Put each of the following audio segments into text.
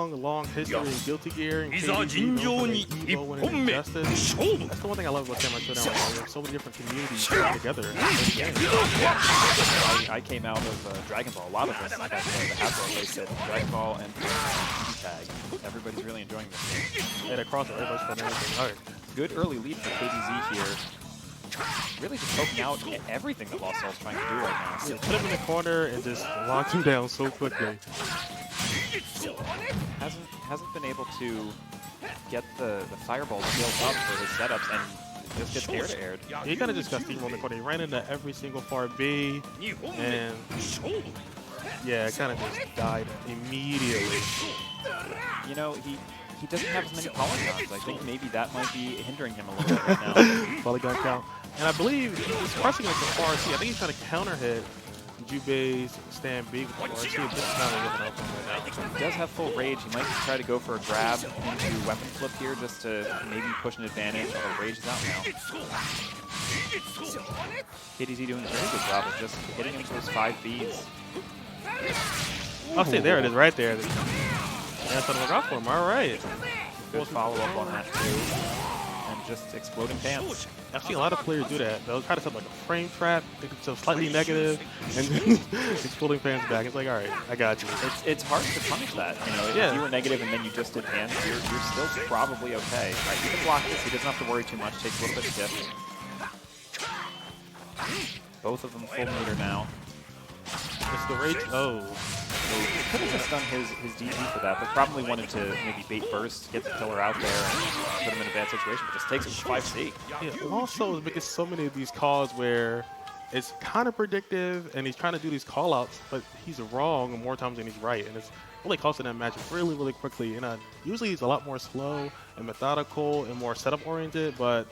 long history in Guilty Gear and KDZ known for their evil and injustice. That's the one thing I love about Samurai Shodown. Right? You have so many different communities coming together. I came out of Dragon Ball. A lot of us back there, the Hasbro, they said Dragon Ball and Tag. Everybody's really enjoying this game. And across everybody's playing everything. All right. Good early lead for KDZ here. Really just poking out everything that Lost Soul's trying to do right now. Yeah, put him in the corner and just lock him down so quickly. Hasn't been able to get the fireball built up for his setups and just gets air to air. He kind of just got steamrolled in the corner. He ran into every single far B, and yeah, it kind of just died immediately. You know, he doesn't have as many polygons. I think maybe that might be hindering him a little bit right now. Polygon count. And I believe he's pressing like the far C. I think he's trying to counter hit Jubei's stand B with the far C. This is not really giving up on right now. He does have full rage. He might try to go for a grab into weapon flip here just to maybe push an advantage, although rage is out now. KDZ doing a very good job of just hitting him to his 5 Bs. I'll say there it is right there. That's what we're out for him. All right. Good follow-up on that, too. And just exploding pants. I've seen a lot of players do that. They'll try to set like a frame trap, make it so slightly negative, and then exploding pants back. It's like, all right, I got you. It's hard to punish that. You know, if you were negative and then you just did pants, you're still probably okay. All right, you can block this. He doesn't have to worry too much. Takes a little bit of dip. Both of them full meter now. It's the rage. Oh. So he could have just done his DP for that, but probably wanted to maybe bait burst, get the killer out there, and put him in a bad situation, but just takes him to 5C. Yeah, also is making so many of these calls where it's kind of predictive, and he's trying to do these call-outs, but he's wrong more times than he's right, and it's really costing that match really, really quickly. And usually he's a lot more slow and methodical and more setup-oriented, but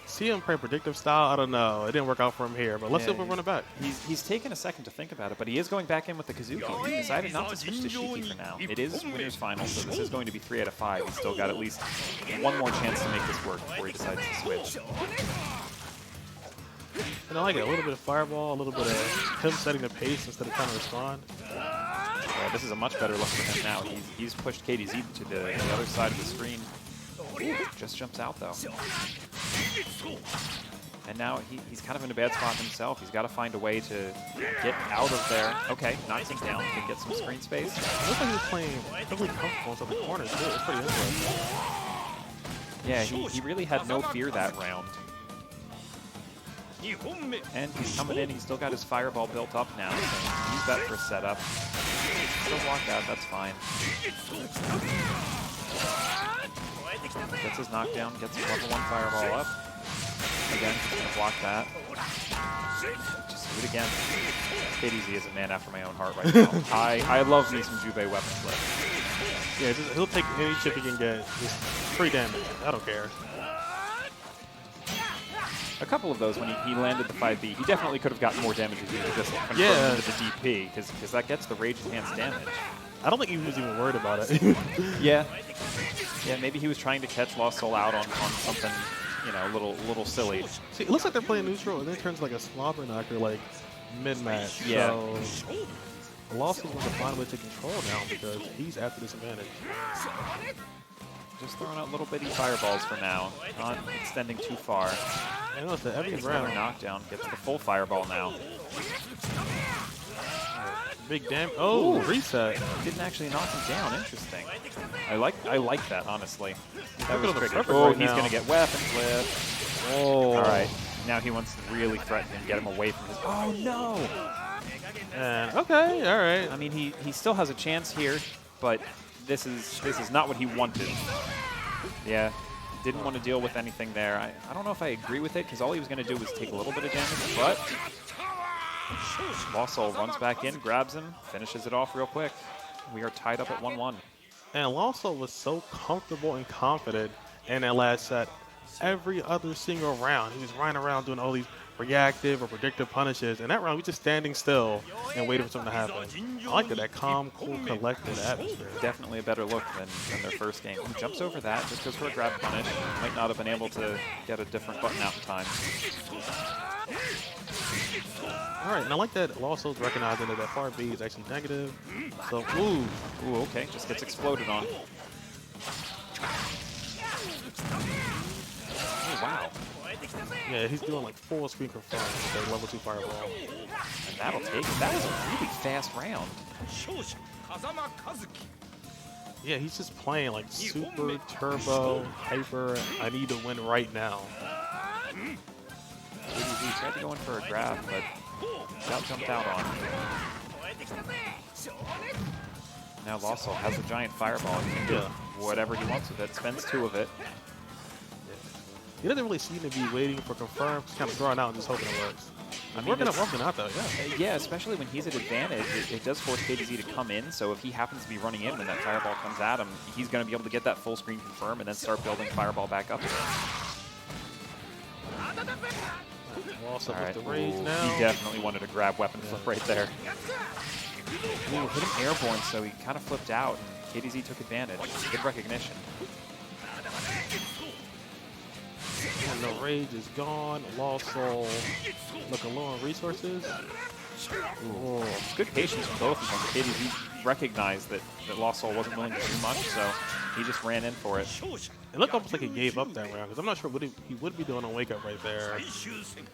see him play predictive style, I don't know. It didn't work out for him here, but let's see if we run it back. He's taken a second to think about it, but he is going back in with the Kazuki. He decided not to switch to Shiki for now. It is winner's final, so this is going to be 3 out of 5. He's still got at least one more chance to make this work before he decides to switch. And I like it. A little bit of fireball, a little bit of him setting the pace instead of trying to respond. Yeah, this is a much better look for him now. He's pushed KDZ to the other side of the screen. Ooh, just jumps out, though. And now he's kind of in a bad spot himself. He's got to find a way to get out of there. Okay, knocks him down. Can get some screen space. It looks like he was playing really comfortable inside the corners, too. It's pretty interesting. Yeah, he really had no fear that round. And he's coming in. He's still got his fireball built up now. So use that for a setup. Still block that. That's fine. Gets his knockdown, gets his level 1 fireball up. Again, just gonna block that. Just do it again. KDZ is a man after my own heart right now. I love me some Jubei weapon flip. Yeah, he'll take any chip he can get. Just free damage. I don't care. A couple of those when he landed the 5B, he definitely could have gotten more damage if he was just confirmed into the DP, because that gets the rage enhanced damage. I don't think he was even worried about it. Yeah, maybe he was trying to catch Lost Soul out on something, you know, a little silly. See, it looks like they're playing neutral, and then it turns like a slobber knocker, like mid-match. Yeah. So Lost Soul's going to find a way to control now because he's at the disadvantage. Just throwing out little bitty fireballs for now, not extending too far. And notice that every Gets round another knockdown, gets the full fireball now. Big damn! Oh, reset. Didn't actually knock him down. Interesting. I like that, honestly. That was tricky. Perfect Oh, right he's now. gonna get weapon flip. Oh. All right. Now he wants to really threaten and get him away from his. Oh no! And okay, all right. I mean, he still has a chance here, but this is not what he wanted. Yeah. Didn't want to deal with anything there. I don't know if I agree with it, because all he was going to do was take a little bit of damage, but Lost Soul runs back in, grabs him, finishes it off real quick. We are tied up at 1-1. And Lost Soul was so comfortable and confident in that last set. Every other single round, he was running around doing all these reactive or predictive punishes. And that round, we just standing still and waiting for something to happen. I like that calm, cool, collected atmosphere. Definitely a better look than their first game. He jumps over that, just goes for a grab punish. Might not have been able to get a different button out in time. All right, and I like that Lawso's recognizing that that far B is actually negative. So, ooh. Ooh, okay. Just gets exploded on. Oh, wow. Yeah, he's doing like full screen confirm with that level 2 fireball. And that'll take it. That was a really fast round. Yeah, he's just playing like super turbo, hyper. I need to win right now. KDZ tried to go in for a grab, but got jumped out on. Now Lawso has a giant fireball. He can do whatever he wants with it. Spends 2 of it. He doesn't really seem to be waiting for confirm, just kind of throwing out and just hoping it works. I mean, working out though, yeah. Yeah, especially when he's at advantage, it does force KDZ to come in, so if he happens to be running in when that fireball comes at him, he's going to be able to get that full screen confirm and then start building fireball back up again. Also All right. with the rage Ooh, now. He definitely wanted to grab weapon flip right there. Ooh, hit him airborne, so he kind of flipped out, and KDZ took advantage. Good recognition. And the rage is gone. Lost Soul looking low on resources. Ooh. Good patience from both of them. KDZ recognized that Lost Soul wasn't willing to do much, so he just ran in for it. It looked almost like he gave up that round, because I'm not sure what he would be doing on wake up right there.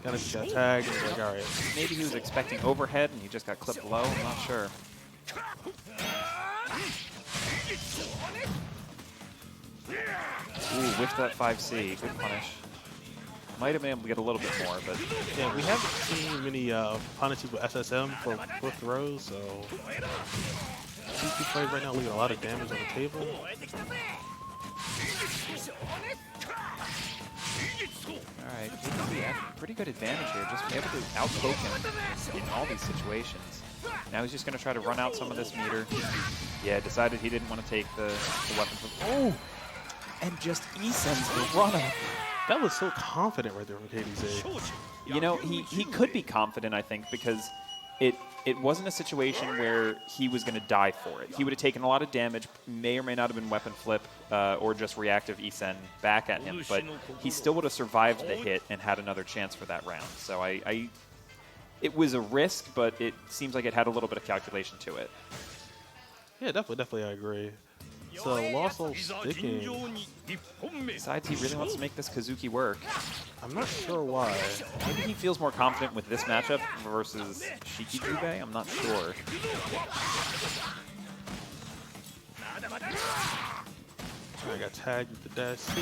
Kind of just got tagged and like, all right. Maybe he was expecting overhead and he just got clipped low. I'm not sure. Ooh, whiffed that 5C. Good punish. Might have been able to get a little bit more, but Yeah, we haven't seen many punishes with SSM for throws, so these two players right now leaving a lot of damage on the table. alright, KDZ had pretty good advantage here, just able to outpoke him in all these situations. Now he's just going to try to run out some of this meter. Yeah, decided he didn't want to take the weapon from... Oh! And just E-sends the run-up. That was so confident right there from KDZ. You know, he could be confident, I think, because it wasn't a situation where he was going to die for it. He would have taken a lot of damage, may or may not have been weapon flip or just reactive E-send back at him, but he still would have survived the hit and had another chance for that round. So it was a risk, but it seems like it had a little bit of calculation to it. Yeah, definitely I agree. So Lawso sticking. Besides, he really wants to make this Kazuki work. I'm not sure why. Maybe he feels more confident with this matchup versus Shikijube. I'm not sure. I got tagged with the dash C.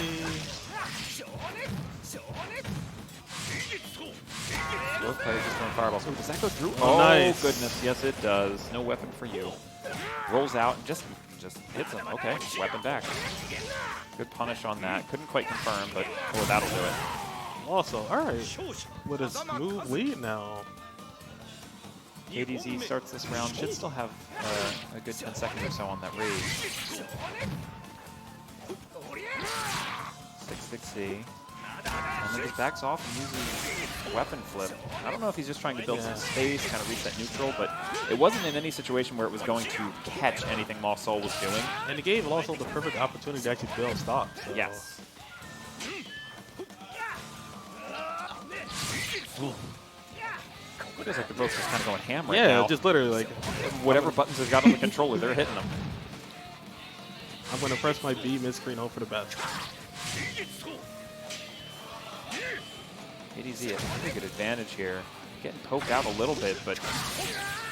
Both players just throwing fireballs. Ooh, does that go through? Oh, nice. Goodness, yes it does. No weapon for you. Rolls out and just hits him. Okay, weapon back. Good punish on that. Couldn't quite confirm, but oh, that'll do it. Also, all right, with a smooth lead now. KDZ starts this round. Should still have a good 10 seconds or so on that rage. 6-6C. And then just backs off and uses weapon flip. I don't know if he's just trying to build some space, kind of reach that neutral, but it wasn't in any situation where it was going to catch anything Lost Soul was doing. And it gave Lost Soul the perfect opportunity to actually build stock. So. Yes. It feels like they're both just kind of going ham right now. Yeah, just literally like whatever buttons they've got on the controller, they're hitting them. I'm going to press my B mid-screen, hope for the best. KDZ has a pretty good advantage here. Getting poked out a little bit, but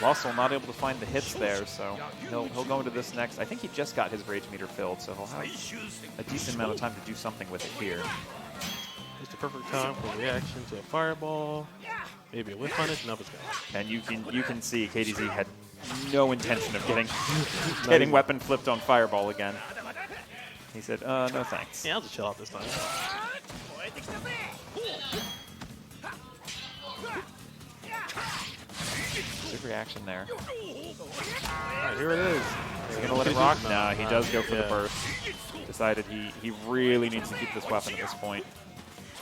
Lost Soul not able to find the hits there, so he'll go into this next. I think he just got his rage meter filled, so he'll have a decent amount of time to do something with it here. It's the perfect time for reaction to a fireball. Maybe a whiff punish, nope, it's gone. And you can see KDZ had no intention of getting weapon flipped on fireball again. He said, no thanks. Yeah, I'll just chill out this time. Good reaction there. Alright, here it is. He's going to let it rock? Nah, he does go for the burst. Decided he really needs to keep this weapon at this point.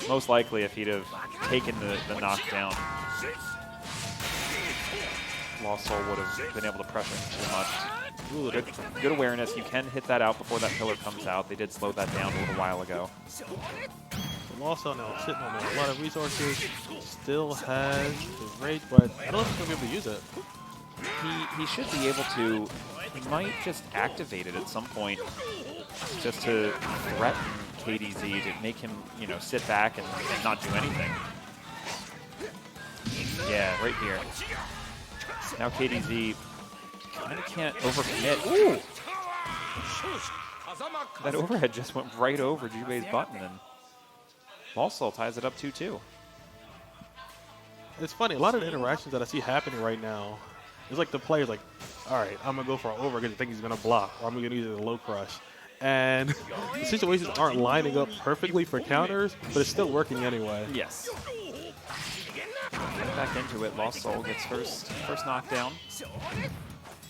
Most likely if he'd have taken the knockdown, Lost Soul would have been able to pressure him too much. Ooh, good awareness. You can hit that out before that pillar comes out. They did slow that down a little while ago. Lawson now sitting on a lot of resources. Still has his rage, but I don't know if he's going to be able to use it. He should be able to. He might just activate it at some point, just to threaten KDZ to make him, you know, sit back and not do anything. Yeah, right here. Now KDZ kind of can't overcommit. Ooh! That overhead just went right over Jubei's button, and Lawson ties it up 2-2. It's funny, a lot of the interactions that I see happening right now, it's like the player's like, all right, I'm going to go for an over because I think he's going to block, or I'm going to use a low crush. And the situations aren't lining up perfectly for counters, but it's still working anyway. Yes. Right back into it. Lost Soul gets first knockdown.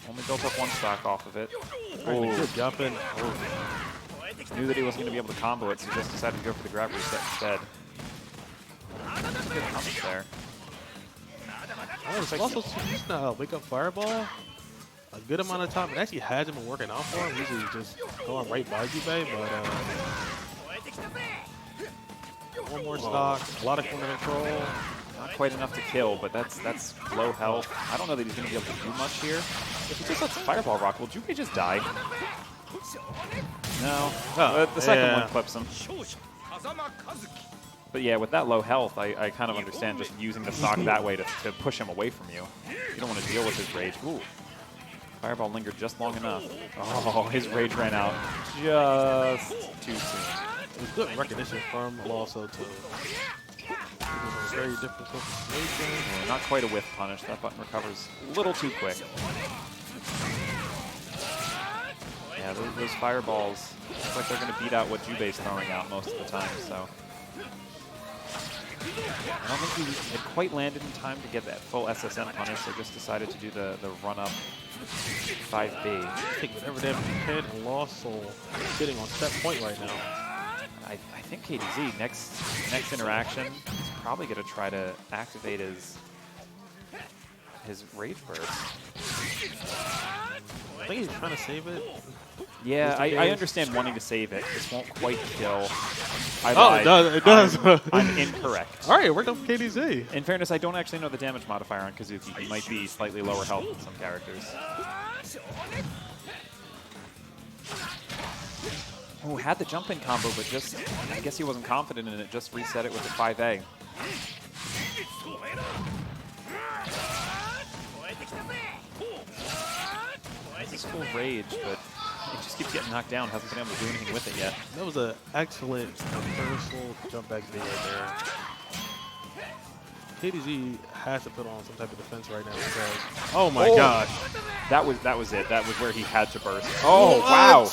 Only built up one stock off of it. Oh, good jumping. Knew that he wasn't going to be able to combo it, so he just decided to go for the grab reset instead. Good punish there. Oh, also using a wake up fireball a good amount of time. It actually hasn't been working out for him. Usually just going right by Jubei, but one more stock, a lot of corner control. Not quite enough to kill, but that's low health. I don't know that he's going to be able to do much here. If he just lets the fireball rock, will Jubei just die? No. The second one clips him. But yeah, with that low health, I kind of understand just using the stock that way to push him away from you. You don't want to deal with his rage. Ooh. Fireball lingered just long enough. Oh, his rage ran out just too soon. It was good recognition from also to a very different sort of situation. Not quite a whiff punish. That button recovers a little too quick. Yeah, those fireballs look like they're going to beat out what Jubei's throwing out most of the time. So I don't think he had quite landed in time to get that full SSM punish, so just decided to do the run-up 5B. Take whatever damage he can, and Lost Soul sitting on set point right now. I think KDZ, next interaction, is probably going to try to activate his Rage Burst. I think he's trying to save it. Yeah, I understand wanting to save it. This won't quite kill. I Oh, lied. it does. It does. I'm incorrect. All right, it worked out for KDZ. In fairness, I don't actually know the damage modifier on Kazuki. He might be slightly lower health than some characters. Oh, had the jump-in combo, but just, I guess he wasn't confident in it. Just reset it with the 5A. It's full rage, but he just keeps getting knocked down. Hasn't been able to do anything with it yet. That was an excellent reversal jump back V right there. KDZ has to put on some type of defense right now because, oh my gosh. That was it. That was where he had to burst. Oh, wow.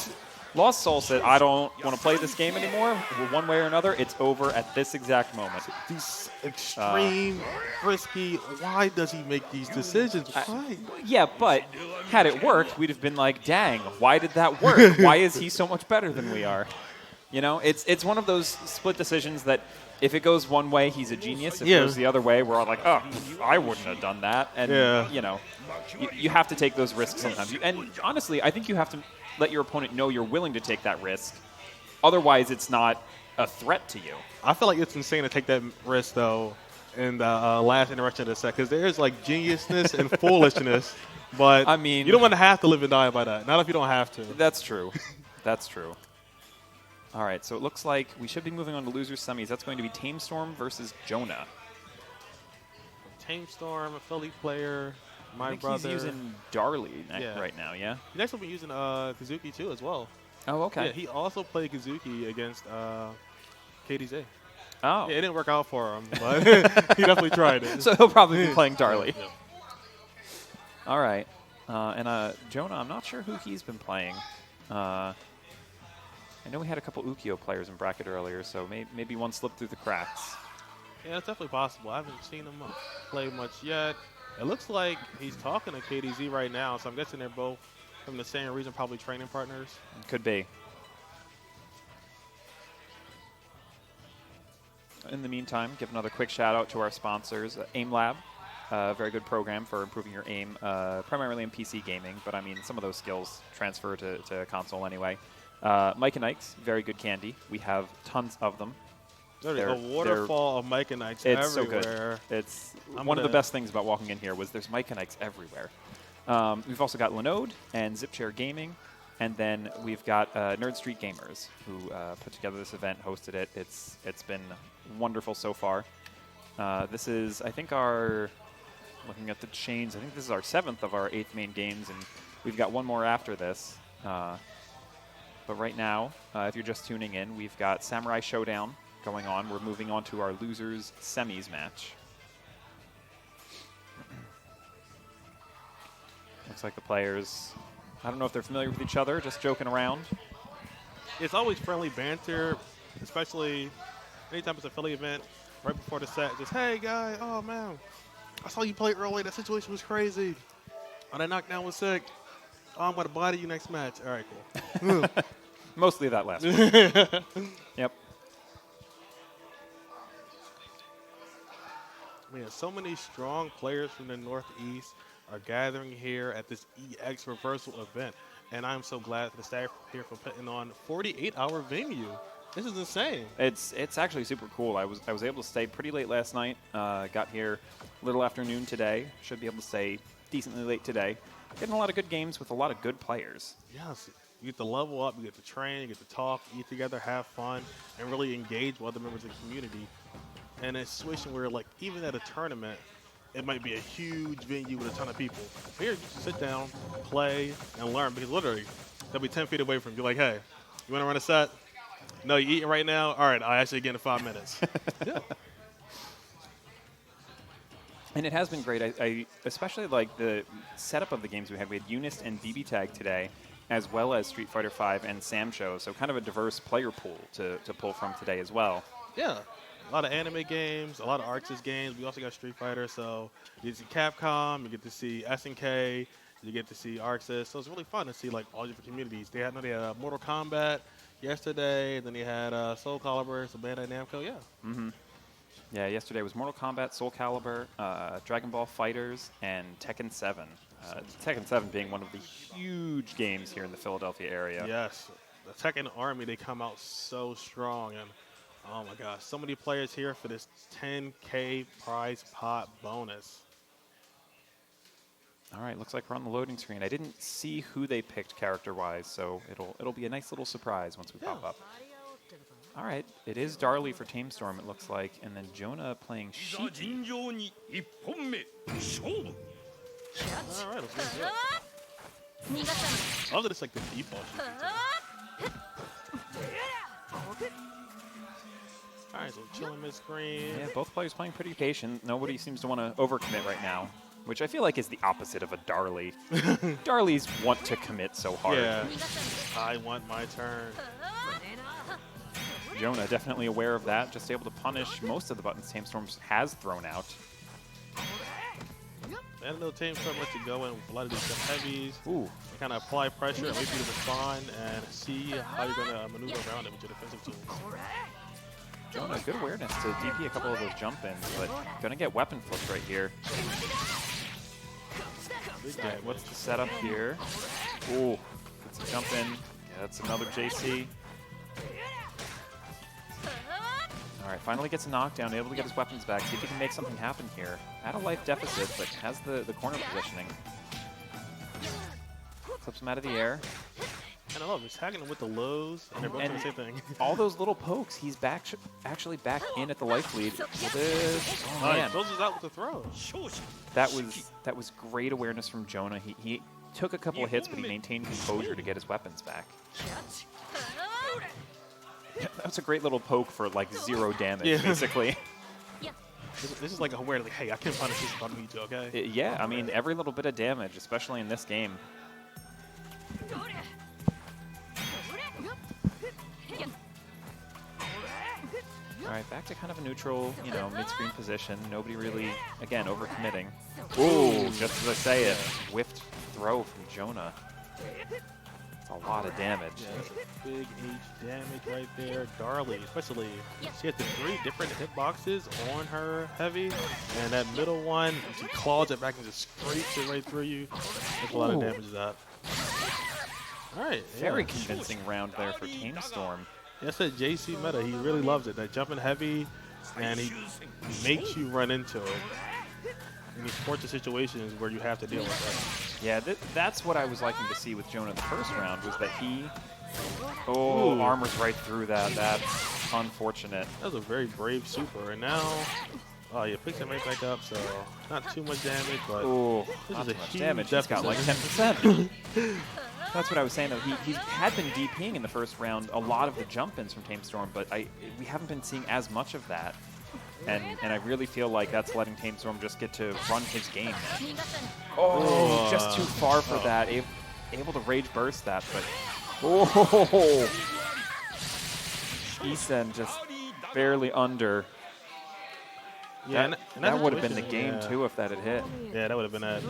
Lost Soul said, I don't want to play this game anymore. One way or another, it's over at this exact moment. These extreme, risky, why does he make these decisions? Why? Yeah, but had it worked, we'd have been like, dang, why did that work? Why is he so much better than we are? You know, it's one of those split decisions that if it goes one way, he's a genius. If it goes the other way, we're all like, oh, I wouldn't have done that. And, you know, you have to take those risks sometimes. And honestly, I think you have to let your opponent know you're willing to take that risk. Otherwise, it's not a threat to you. I feel like it's insane to take that risk, though, in the last interaction of the set, because there's, like, geniusness and foolishness, but I mean, you don't want to have to live and die by that. Not if you don't have to. That's true. That's true. All right, so it looks like we should be moving on to losers semis. That's going to be Tamestorm versus Jonah. Tamestorm, a Philly player. My brother. He's using Darley right now, yeah? He's actually been using Kazuki, too, as well. Oh, okay. Yeah, he also played Kazuki against KDZ. Oh. Yeah, it didn't work out for him, but he definitely tried it. So he'll probably be playing Darley. Yeah. All right. And Jonah, I'm not sure who he's been playing. I know we had a couple Ukyo players in bracket earlier, so maybe one slipped through the cracks. Yeah, it's definitely possible. I haven't seen him play much yet. It looks like he's talking to KDZ right now, so I'm guessing they're both from the same region, probably training partners. Could be. In the meantime, give another quick shout out to our sponsors, Aim Lab, a very good program for improving your aim, primarily in PC gaming, but I mean some of those skills transfer to console anyway. Mike and Ike's, very good candy. We have tons of them. There's a waterfall of Myconites It's everywhere. so good. It's one of the best things about walking in here was there's Myconites everywhere. We've also got Linode and Zipchair Gaming, and then we've got Nerd Street Gamers who put together this event, hosted it. It's been wonderful so far. This is, I think, looking at the chains, I think this is our 7th of our 8th main games, and we've got one more after this. But right now, if you're just tuning in, we've got Samurai Shodown going on. We're moving on to our losers semis match. Looks like the players, I don't know if they're familiar with each other, just joking around. It's always friendly banter, especially anytime it's a Philly event. Right before the set, just, hey, guy, oh, man, I saw you play early. That situation was crazy. Oh, that knockdown was sick. Oh, I'm going to body you next match. All right, cool. Mostly that last one. Yep. Man, so many strong players from the Northeast are gathering here at this EX reversal event. And I'm so glad for the staff here for putting on 48-hour venue. This is insane. It's actually super cool. I was able to stay pretty late last night. Got here a little afternoon today. Should be able to stay decently late today. Getting a lot of good games with a lot of good players. Yes. You get to level up, you get to train, you get to talk, eat together, have fun, and really engage with other members of the community. And it's switching where, like, even at a tournament, it might be a huge venue with a ton of people. Here, you just sit down, play, and learn, because literally, they'll be 10 feet away from you. Like, hey, you want to run a set? No, you eating right now? All right, I'll actually get in 5 minutes. Yeah. And it has been great. I especially like the setup of the games we had. We had Unist and BB Tag today, as well as Street Fighter V and Sam Show. So kind of a diverse player pool to pull from today as well. Yeah. A lot of anime games, a lot of Arxis games. We also got Street Fighter, so you get to see Capcom, you get to see SNK, you get to see Arxis. So it's really fun to see like all different communities. They had Mortal Kombat yesterday, and then they had Soul Calibur, so Bandai Namco, yeah. Mm-hmm. Yeah, yesterday was Mortal Kombat, Soul Calibur, Dragon Ball Fighters, and Tekken 7. Tekken 7 being one of the huge games here in the Philadelphia area. Yes. The Tekken Army, they come out so strong, and oh my gosh, so many players here for this 10K prize pot bonus. All right, looks like we're on the loading screen. I didn't see who they picked character-wise, so it'll be a nice little surprise once we pop up. All right, it is Darley for Tamestorm, it looks like, and then Jonah playing Shiki. All right, let's go. I love that it's like the default Shiki. All right, so chilling mid-screen. Yeah, both players playing pretty patient. Nobody seems to want to overcommit right now, which I feel like is the opposite of a Darley. Darleys want to commit so hard. Yeah, I want my turn. Jonah definitely aware of that, just able to punish most of the buttons Tamestorm has thrown out. And no Tamestorm lets you go in with a lot of these heavies. Ooh. Kind of apply pressure and wait for you to respond and see how you're going to maneuver around it with your defensive tools. Jonah, good awareness to DP a couple of those jump-ins, but going to get weapon flipped right here. All right, what's the setup here? Ooh, gets a jump in. Yeah, that's another JC. All right, finally gets a knockdown, able to get his weapons back, see if he can make something happen here. At a life deficit, but has the corner positioning. Clips him out of the air. And I love he's tagging him with the lows, and they're both doing the same thing. All those little pokes, he's actually back in at the life lead. Oh man, closes out with the throw. That was great awareness from Jonah. He took a couple of hits, but he maintained composure to get his weapons back. That's a great little poke for like 0 damage, basically. This is like a awareness, like, hey, I can punish this if I need to, okay? Yeah, I mean, every little bit of damage, especially in this game. All right, back to kind of a neutral, mid-screen position. Nobody really, again, overcommitting. Ooh, just as I say it, whiffed throw from Jonah. That's a lot of damage. Yeah, that's a big H damage right there. Darley, especially, she had the 3 different hitboxes on her heavy, and that middle one, she claws it back and just scrapes it right through you. That's a lot of damage to that. All right. Very convincing round there for Tamestorm. That's that JC meta. He really loves it. That jumping heavy, and he makes you run into it. And he forces situations where you have to deal with that. Yeah, that's what I was liking to see with Jonah in the first round, was that he... Ooh. Armors right through that. That's unfortunate. That was a very brave super. And now, oh, yeah, picks him right back up, so not too much damage, but this is a huge damage. He's got like 10%. That's what I was saying, though. He had been DPing in the first round a lot of the jump-ins from Tamestorm, but we haven't been seeing as much of that. And I really feel like that's letting Tamestorm just get to run his game. Oh, just too far for that. Able to Rage Burst that, but... Oh! Isen just barely under. Yeah, that would have been the game, too, if that had hit. Yeah, that would have been it.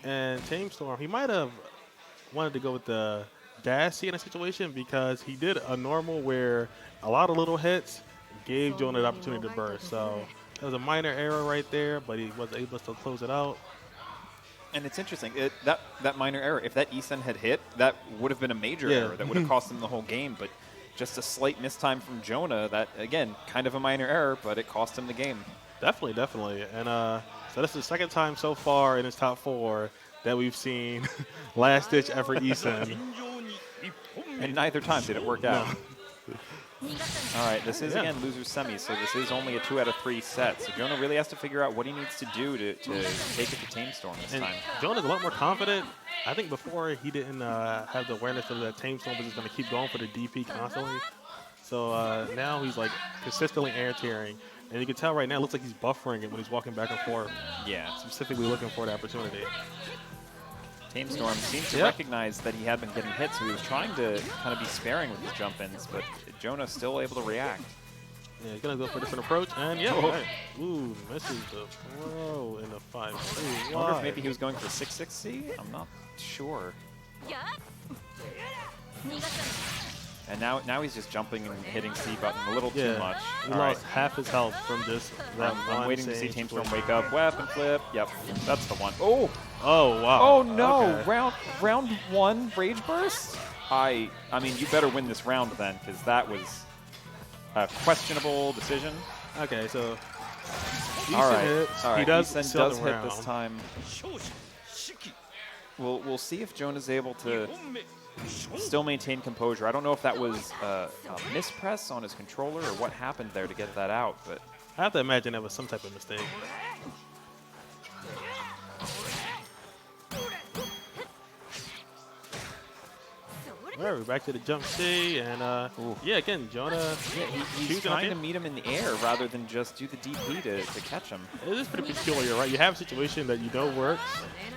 And Tamestorm, he might have wanted to go with the dash C in a situation because he did a normal where a lot of little hits gave Jonah the opportunity to burst. So that was a minor error right there, but he was able to close it out. And it's interesting, that minor error, if that Isen had hit, that would have been a major error. That would have cost him the whole game, but just a slight mistime from Jonah, that, again, kind of a minor error, but it cost him the game. Definitely, definitely. And so this is the second time so far in his top 4 that we've seen last-ditch effort Isen. And neither time did it work out. All right, this is, again, loser's semi, so this is only a 2 out of 3 set. So Jonah really has to figure out what he needs to do to take it to Tamestorm this time. Jonah's a lot more confident. I think before he didn't have the awareness of that Tamestorm was just going to keep going for the DP constantly. So now he's like consistently air tearing. And you can tell right now it looks like he's buffering it when he's walking back and forth. Yeah. Specifically looking for the opportunity. Tamestorm seems to recognize that he had been getting hit, so he was trying to kind of be sparing with his jump-ins, but Jonah's still able to react. Yeah, he's going to go for a different approach, and right. Ooh, misses the throw in the 5. I wonder if maybe he was going for 6-6C? I'm not sure. And now he's just jumping and hitting C button a little too much. He lost half his health from just that I'm waiting to see Tamestorm wake up. Weapon flip. Yep, that's the one. Oh, wow. Oh, no. Okay. Round 1 Rage Burst? I mean, you better win this round then, because that was a questionable decision. Okay, so all right. hits. He does hit this time. We'll see if Jonah's able to still maintain composure. I don't know if that was a mispress on his controller or what happened there to get that out, but I have to imagine that was some type of mistake. All right, we're back to the jump C, and yeah, again, Jonah. Yeah, he's trying to meet him in the air rather than just do the DP to catch him. It is pretty peculiar, right? You have a situation that you know works,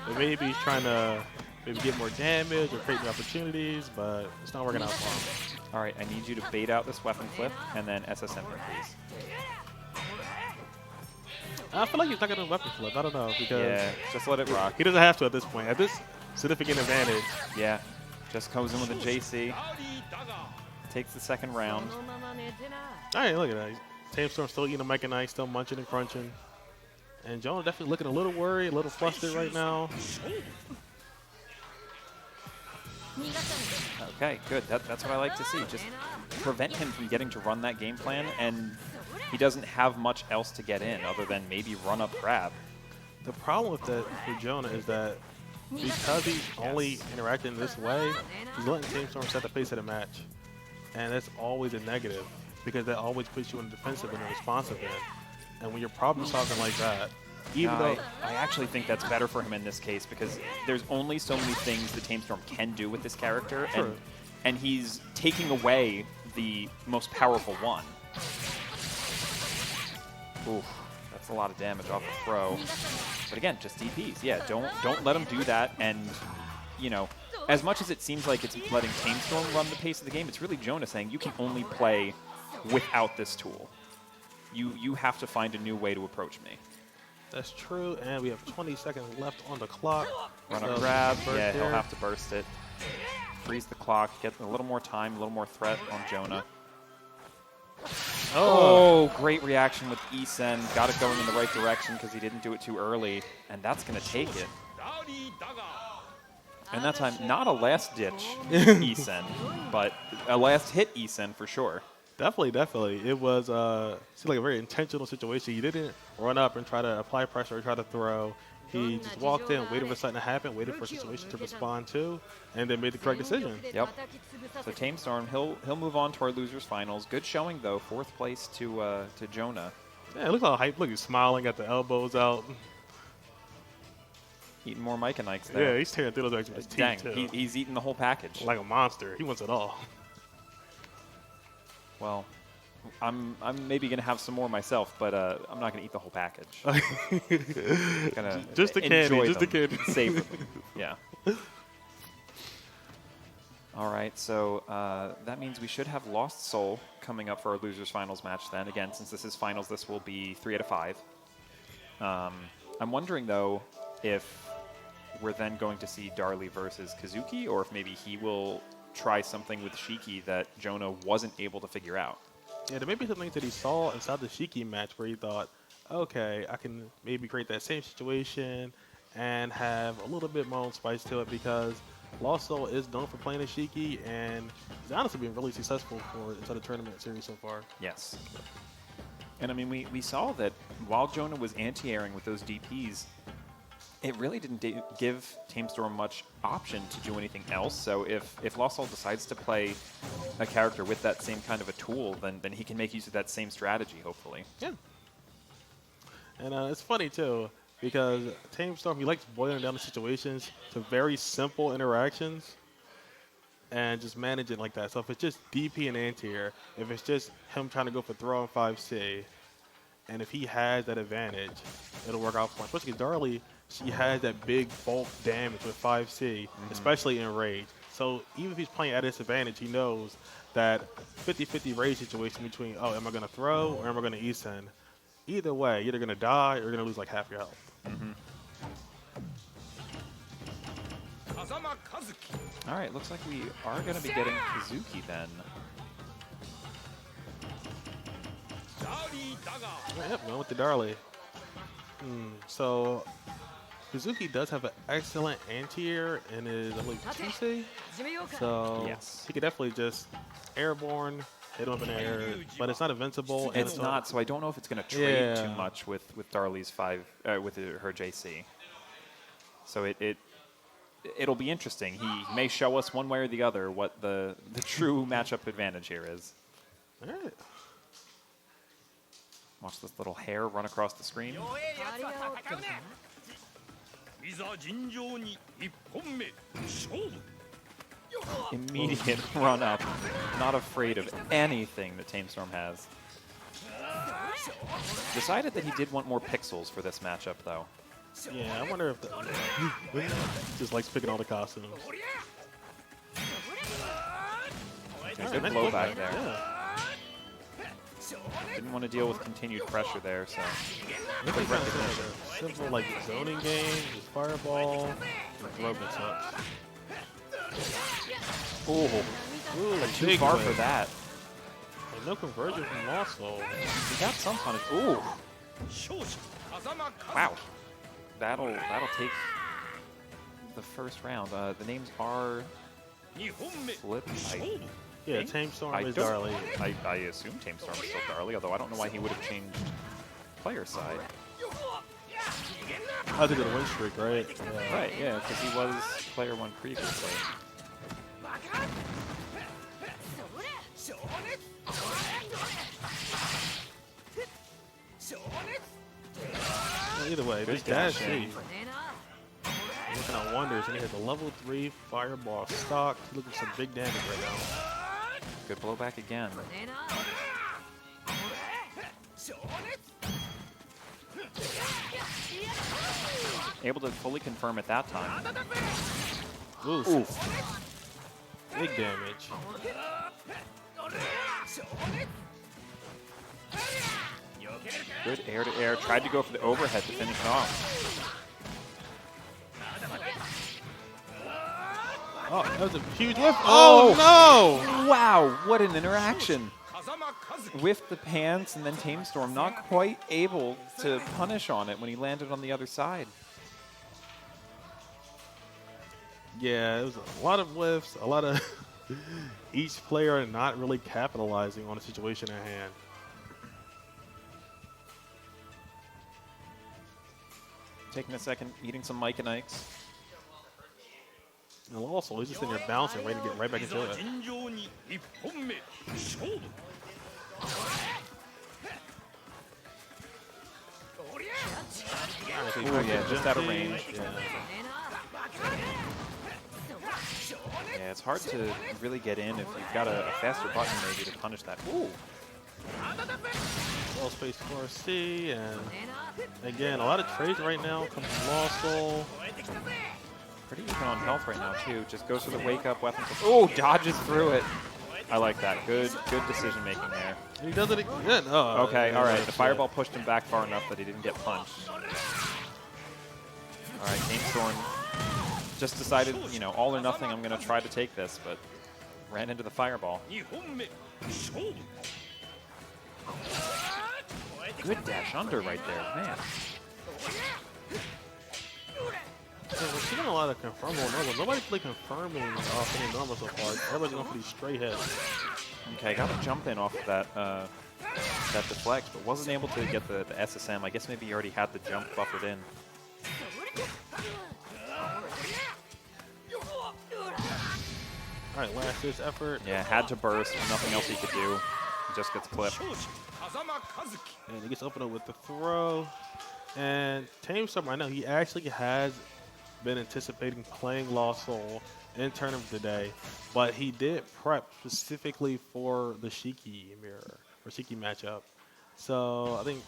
but maybe he's trying to get more damage or create new opportunities, but it's not working out for him. All right, I need you to bait out this weapon flip and then SSM me, please. I feel like he's not going to weapon flip. I don't know, because just let it rock. He doesn't have to at this point. At this significant advantage. Yeah, just goes in with a JC. Takes the second round. All right, look at that. Tamestorm still eating a mechanite, still munching and crunching. And Jonah definitely looking a little worried, a little flustered right now. Okay, good. That's what I like to see. Just prevent him from getting to run that game plan, and he doesn't have much else to get in other than maybe run up grab. The problem with that for Jonah is that because he's only interacting this way, he's letting Tamestorm set the pace of the match. And that's always a negative because that always puts you in the defensive and the responsive end. And when you're problem solving like that, even though I actually think that's better for him in this case because there's only so many things that Tamestorm can do with this character, and he's taking away the most powerful one. Oof, that's a lot of damage off the throw. But again, just DPs. Yeah, don't let him do that. And you know, as much as it seems like it's letting Tamestorm run the pace of the game, it's really Jonah saying you can only play without this tool. You have to find a new way to approach me. That's true, and we have 20 seconds left on the clock. Run a grab, yeah, he'll have to burst it. Freeze the clock, get a little more time, a little more threat on Jonah. Oh, great reaction with Isen. Got it going in the right direction because he didn't do it too early, and that's going to take it. And that time, not a last-ditch E-Sen, but a last-hit E-Sen for sure. Definitely, definitely. It was seemed like a very intentional situation. He didn't run up and try to apply pressure or try to throw. He just walked in, waited for something to happen, waited for a situation to respond to, and then made the correct decision. Yep. So Tamestorm, he'll move on to our losers finals. Good showing though, 4th place to Jonah. Yeah, look how hype. Look, he's smiling, got the elbows out. Eating more Mike and Ikes there. Yeah, he's tearing through those eggs with his Dang, teeth too. he's eating the whole package. Like a monster. He wants it all. Well, I'm maybe gonna have some more myself, but I'm not gonna eat the whole package. Gonna just the candy, enjoy just the them, candy. savor them. Yeah. All right, so that means we should have Lost Soul coming up for our losers finals match. Then again, since this is finals, this will be 3 out of 5. I'm wondering though if we're then going to see Darlie versus Kazuki, or if maybe he will try something with Shiki that Jonah wasn't able to figure out. Yeah, there may be some things that he saw inside the Shiki match where he thought, okay, I can maybe create that same situation and have a little bit more spice to it, because Lost Soul is known for playing a Shiki, and he's honestly been really successful for inside the tournament series so far. Yes. And I mean, we saw that while Jonah was anti-airing with those DPs, it really didn't give Tamestorm much option to do anything else. So if Lost Soul decides to play a character with that same kind of a tool, then he can make use of that same strategy, hopefully. Yeah. And it's funny, too, because Tamestorm, he likes boiling down the situations to very simple interactions and just manage it like that. So if it's just DP and anti-air, if it's just him trying to go for throw on 5C, and if he has that advantage, it'll work out for him. Especially Darlie, she has that big bulk damage with 5C, especially in rage. So even if he's playing at a disadvantage, he knows that 50-50 rage situation between, oh, am I going to throw or am I going to E-Sen? Either way, you're either going to die or you're going to lose like half your health. All right, looks like we are going to be getting Kazuki then. Yep, going with the Darlie. So Kazuki does have an excellent anti-air and is, I believe, 2C. So Yes. he could definitely just airborne, hit him up in the air, but it's not invincible. It's and not, so I don't know if it's going to trade Yeah. too much with Darlie's with her JC. So it'll be interesting. He may show us one way or the other what the true matchup advantage here is. All right. Watch this little hair run across the screen. Immediate run up. Not afraid of anything that Tamestorm has. Decided that he did want more pixels for this matchup, though. Yeah, I wonder if just likes picking all the costumes. There's a good blowback there. Yeah. Didn't want to deal with continued pressure there, so. Maybe he's trying to play like a simple like zoning game, just fireball, and throw mix-ups. Ooh, Like too big far whip. for that. And no conversion from Lost Soul. He got some punish. Ooh. Wow. That'll take the first round. The names are Flip. Yeah, Tamestorm is don't- Darlie. I assume Tamestorm is still Darlie, although I don't know why he would have changed player side. I think of the win streak, right? Yeah. Right, yeah, because he was player 1 previously. Well, either way, there's Good dash dash in. C. Looking at wonders, and he has a level 3 fireball stock. He's looking for some big damage right now. Good blowback again. Able to fully confirm at that time. Oof. Oof. Big damage. Good air to air. Tried to go for the overhead to finish it off. Oh, that was a huge whiff. Oh, no! Wow, what an interaction. Whiffed the pants, and then Tamestorm not quite able to punish on it when he landed on the other side. Yeah, it was a lot of whiffs, a lot of each player not really capitalizing on the situation at hand. Taking a second, eating some Mike and Ikes. And also, he's just sitting there bouncing, ready to get right back into it. Oh yeah, just out of range. Yeah, it's hard to really get in if you've got a faster button maybe to punish that. Ooh. Well space for C, and again, a lot of trades right now come from Lost Soul. Pretty even on health right now too. Just goes for the wake up weapon. Oh, dodges through it. I like that. Good decision making there. And he does it again. Oh, okay, all right. The fireball pushed him back far enough that he didn't get punched. All right, Gamestorm just decided, you know, all or nothing. I'm going to try to take this, but ran into the fireball. Good dash under right there, man. Yeah, we're seeing a lot of confirm on normal. Nobody's really confirming off any normal so far. Everybody's going for these straight hits. Okay, got a jump in off of that that deflect, but wasn't able to get the SSM. I guess maybe he already had the jump buffered in. All right, last ditch effort. Yeah, had to burst. Nothing else he could do. He just gets clipped. And he gets opened up with the throw. And Tamestorm, I know he actually has been anticipating playing Lost Soul in tournament today, but he did prep specifically for the Shiki mirror or Shiki matchup. So I think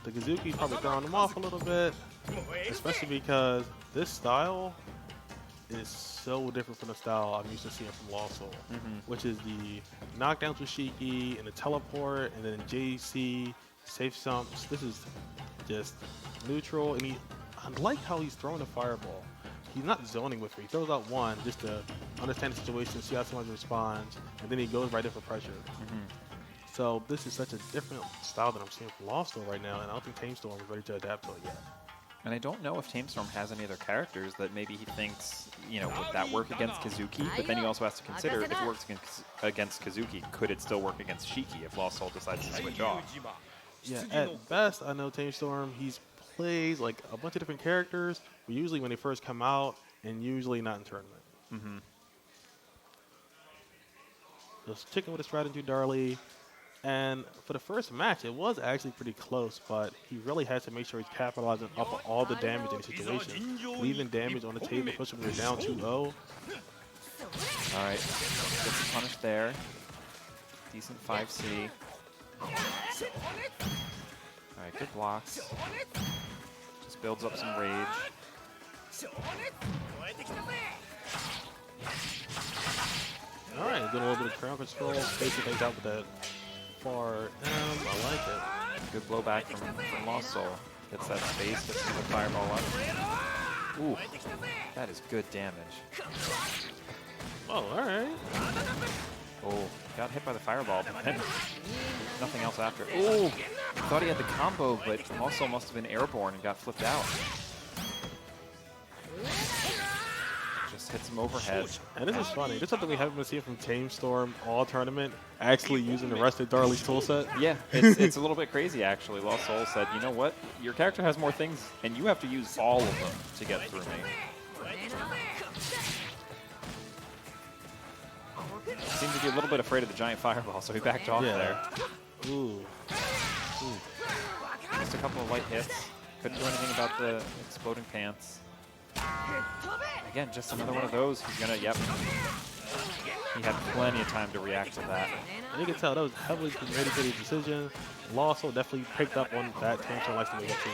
the Kazuki probably throwing him off a little bit, especially because this style is so different from the style I'm used to seeing from Lost Soul, which is the knockdowns with Shiki and the teleport and then JC, safe sumps. This is just neutral, and I like how he's throwing the fireball. He's not zoning with me. He throws out one just to understand the situation, see how someone responds, and then he goes right in for pressure. So this is such a different style that I'm seeing from Lost Soul right now, and I don't think Tamestorm is ready to adapt to it yet. And I don't know if Tamestorm has any other characters that maybe he thinks, you know, would that work against Kazuki? But then he also has to consider if it works against Kazuki, could it still work against Shiki if Lost Soul decides to switch off? Yeah, at best, I know Tamestorm, he's plays like a bunch of different characters, but usually when they first come out, and usually not in tournament. Just sticking with the strategy, Darley. And for the first match, it was actually pretty close, but he really has to make sure he's capitalizing off of all the damage in the situation. Leaving damage on the table, especially when you're down 2-0. All right, gets punished there. Decent 5C. All right, good blocks. Just builds up some rage. All right, doing a little bit of crowd control, spacing things out with that far I like it. Good blowback from Lost Soul. Gets that space, gets the fireball up. Ooh, that is good damage. Oh, all right. Oh, got hit by the fireball, but then nothing else after. Oh, thought he had the combo, but also must have been airborne and got flipped out. Just hits him overhead. And this is funny. This is something we haven't been seeing from Tamestorm all tournament, actually using the rest of Darley's toolset. Yeah, it's a little bit crazy, actually. Lost Soul said, you know what? Your character has more things, and you have to use all of them to get through me. Seemed to be a little bit afraid of the giant fireball, so he backed off there. Ooh. Just a couple of light hits. Couldn't do anything about the exploding pants. Again, just another one of those. He's gonna, yep. He had plenty of time to react to that. And you can tell that was heavily premeditated decision. Lost Soul definitely picked up on that. Tamestorm likes to make that team.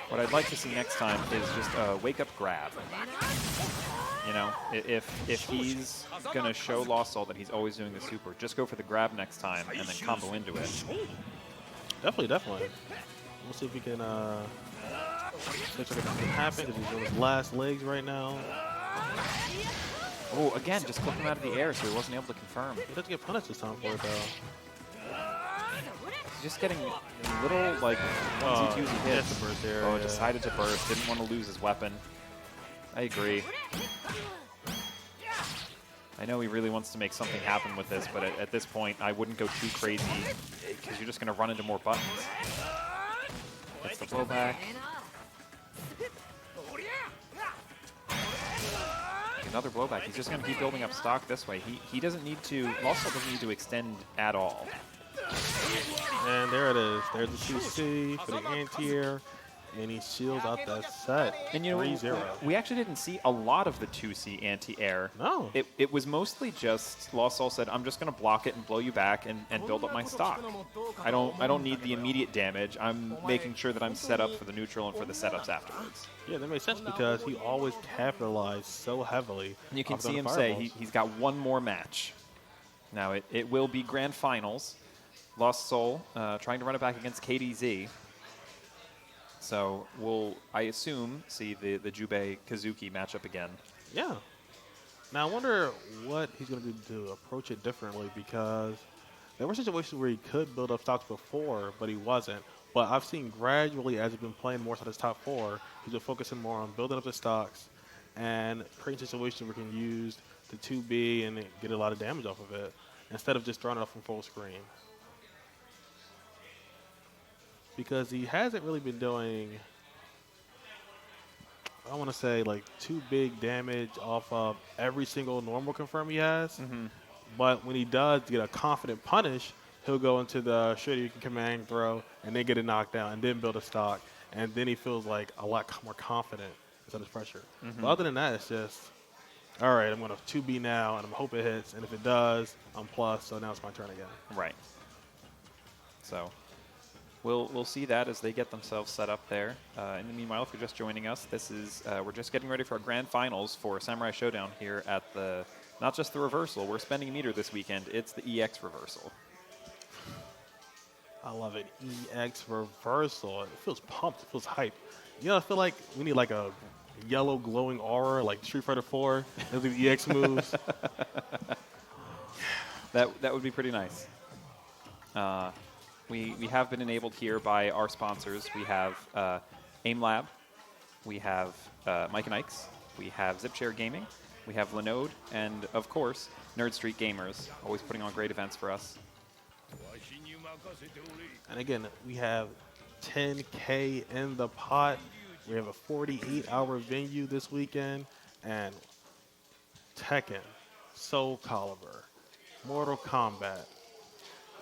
What I'd like to see next time is just a wake-up grab. You know, if he's going to show Lost Soul that he's always doing the super, just go for the grab next time and then combo into it. Definitely. We'll see if we can make sure that can happen because he's on his last legs right now. Oh, again, just clipped him out of the air so he wasn't able to confirm. He doesn't get punished this time for it, though. He's just getting little, like, onesie-twosie hits. Burst there, decided to burst. Didn't want to lose his weapon. I agree. I know he really wants to make something happen with this, but at this point, I wouldn't go too crazy because you're just going to run into more buttons. Gets the blowback. Another blowback. He's just going to keep building up stock this way. He doesn't need to, Lost Soul doesn't need to extend at all. And there it is. There's the 2C for the anti-air. And he shields out that set. And you know, 3-0. we actually didn't see a lot of the 2C anti-air. No. It was mostly just Lost Soul said, I'm just going to block it and blow you back and build up my stock. I don't need the immediate damage. I'm making sure that I'm set up for the neutral and for the setups afterwards. Yeah, that makes sense because he always capitalized so heavily. And you can off see the him fireballs. say he's got one more match. Now it will be grand finals. Lost Soul trying to run it back against KDZ. So we'll, I assume, see the Jubei-Kazuki matchup again. Yeah. Now I wonder what he's going to do to approach it differently because there were situations where he could build up stocks before, but he wasn't. But I've seen gradually as he's been playing more so his top 4, he's been focusing more on building up the stocks and creating situations where he can use the 2B and get a lot of damage off of it instead of just throwing it off from full screen. Because he hasn't really been doing, I want to say, like too big damage off of every single normal confirm he has. But when he does get a confident punish, he'll go into the Shoryuken command throw and then get a knockdown and then build a stock. And then he feels like a lot more confident instead of pressure. But other than that, it's just, all right, I'm going to 2B now and I'm hoping it hits. And if it does, I'm plus. So now it's my turn again. Right. So we'll see that as they get themselves set up there. In the meanwhile, if you're just joining us, this is we're just getting ready for our grand finals for Samurai Shodown here at the, not just the reversal. We're spending a meter this weekend. It's the EX reversal. I love it. EX reversal. It feels pumped. It feels hype. You know, I feel like we need like a yellow glowing aura like Street Fighter 4 as the EX moves. That would be pretty nice. We have been enabled here by our sponsors. We have AIM Lab, we have Mike and Ike's, we have ZipShare Gaming, we have Linode, and of course, Nerd Street Gamers, always putting on great events for us. And again, we have 10K in the pot. We have a 48-hour venue this weekend, and Tekken, Soul Calibur, Mortal Kombat.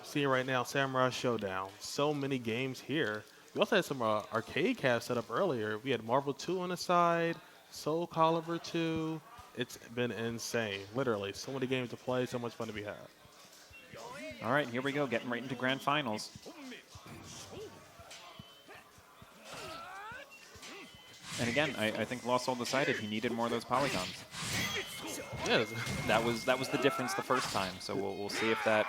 Seeing right now, Samurai Shodown. So many games here. We also had some arcade cabs set up earlier. We had Marvel 2 on the side, Soul Calibur 2. It's been insane. Literally, so many games to play, so much fun to be had. All right, here we go, getting right into grand finals. And again, I think Lost Soul decided he needed more of those polygons. Yeah, That was the difference the first time. So we'll see if that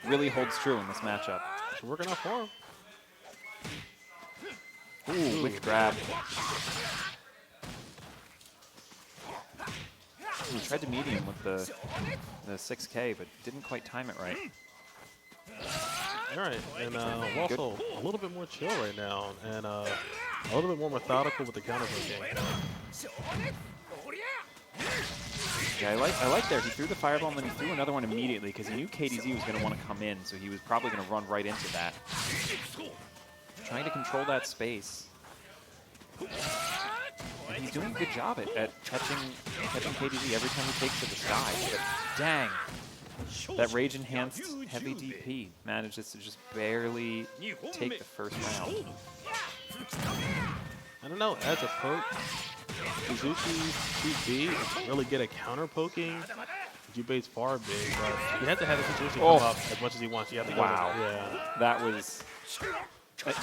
really holds true in this matchup. it's working out for him. Ooh, wicked grab. He tried to medium with the 6K, but didn't quite time it right. All right, and also a little bit more chill right now, and a little bit more methodical with the counter game. Yeah, I like there. He threw the fireball and then he threw another one immediately because he knew KDZ was going to want to come in, so he was probably going to run right into that. Trying to control that space. And he's doing a good job at catching KDZ every time he takes to the sky. But dang, that rage-enhanced heavy DP manages to just barely take the first round. I don't know, as a poke, Kazuki's 2B is really good at counter poking. Jubei's far big, but he has to have the situation come up as much as he wants. You have to go. Yeah. That was...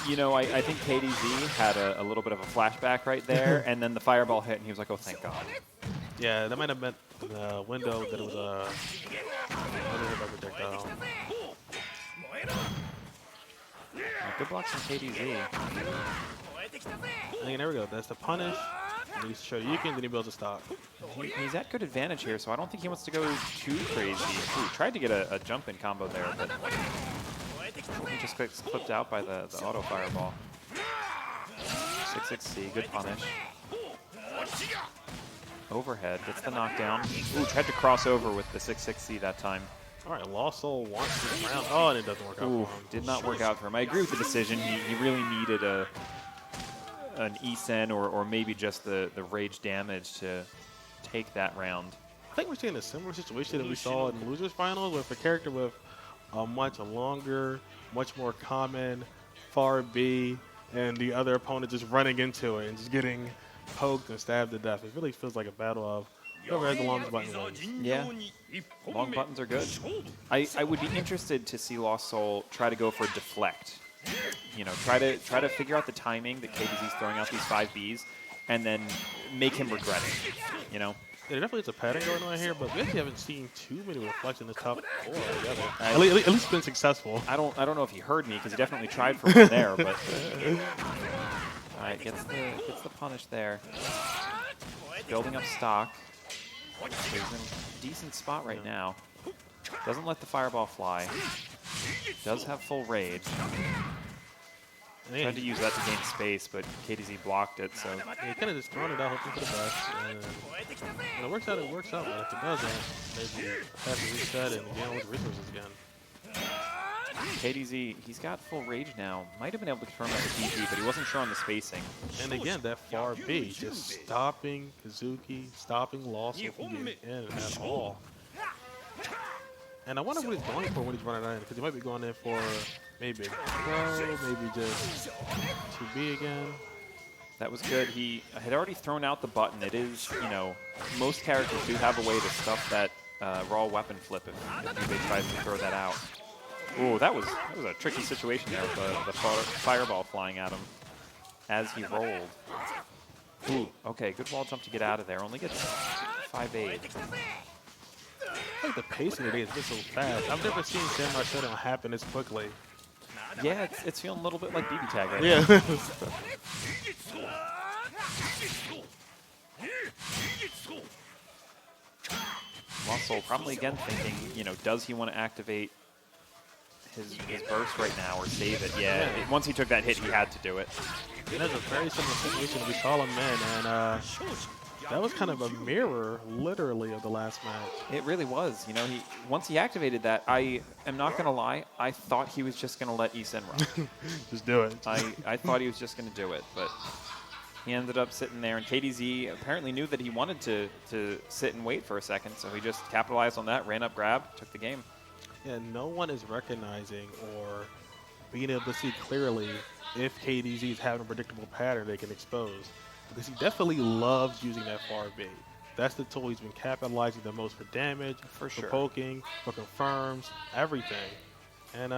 you know, I think KDZ had a little bit of a flashback right there, and then the fireball hit, and he was like, oh, thank God. Yeah, that might have meant the window that it was a projectile. Good blocks from KDZ. And there we go. That's the punish. And he's Shoryuken, then he builds a stock. He's at good advantage here, so I don't think he wants to go too crazy. Ooh, tried to get a jump-in combo there, but he just gets clipped out by the auto fireball. 6-6C, good punish. Overhead, gets the knockdown. Ooh, tried to cross over with the 660 that time. All right, Lost Soul wants this round. Oh, and it doesn't work out Ooh, for him. did not work out for him. I agree with the decision. He really needed an E-Sen or maybe just the rage damage to take that round. I think we're seeing a similar situation that we saw in the losers finals with a character with a much longer, much more common far B, and the other opponent just running into it and just getting poked and stabbed to death. It really feels like a battle of whoever has the longest button wins. Yeah, long buttons are good. I would be interested to see Lost Soul try to go for a deflect. You know, try to figure out the timing that KDZ's throwing out these 5Bs, and then make him regret it. You know. Yeah, there definitely is a pattern going on here, but we actually haven't seen too many reflects in this top four together. At least it's been successful. I don't know if he heard me because he definitely tried for one there, but all right, gets the punish there. Building up stock. He's in a decent spot right now. Doesn't let the fireball fly. Does have full rage. Tried to use that to gain space, but KDZ blocked it, so... Yeah, he kind of just throwing it out, hoping for the best. And when it works out, it works out. But if it doesn't, maybe have to reset and again with resources again. KDZ, he's got full rage now. Might have been able to confirm that with DG, but he wasn't sure on the spacing. And again, that far B, just stopping Kazuki, stopping Lost Soul from getting in at all. And I wonder what he's going for when he's running in, because he might be going in for maybe throw, maybe just 2B again. That was good. He had already thrown out the button. It is, you know, most characters do have a way to stuff that raw weapon flip if they try to throw that out. Ooh, that was a tricky situation there with the fireball flying at him as he rolled. Ooh, okay, good wall jump to get out of there. Only gets 5-8. I think the pacing today is just so fast. I've never seen Samurai Shodown happen this quickly. Yeah, it's feeling a little bit like BB Tag right now. Lost Soul probably again thinking, you know, does he want to activate his burst right now or save it? Yeah, once he took that hit, he had to do it. That's a very similar situation we saw him in, and that was kind of a mirror, literally, of the last match. It really was. You know, once he activated that, I am not going to lie, I thought he was just going to let E-Sen run. Just do it. I thought he was just going to do it, but he ended up sitting there, and KDZ apparently knew that he wanted to sit and wait for a second, so he just capitalized on that, ran up, grab, took the game. Yeah, no one is recognizing or being able to see clearly if KDZ is having a predictable pattern they can expose. Because he definitely loves using that far B. That's the tool he's been capitalizing the most for damage, for poking, for confirms, everything. And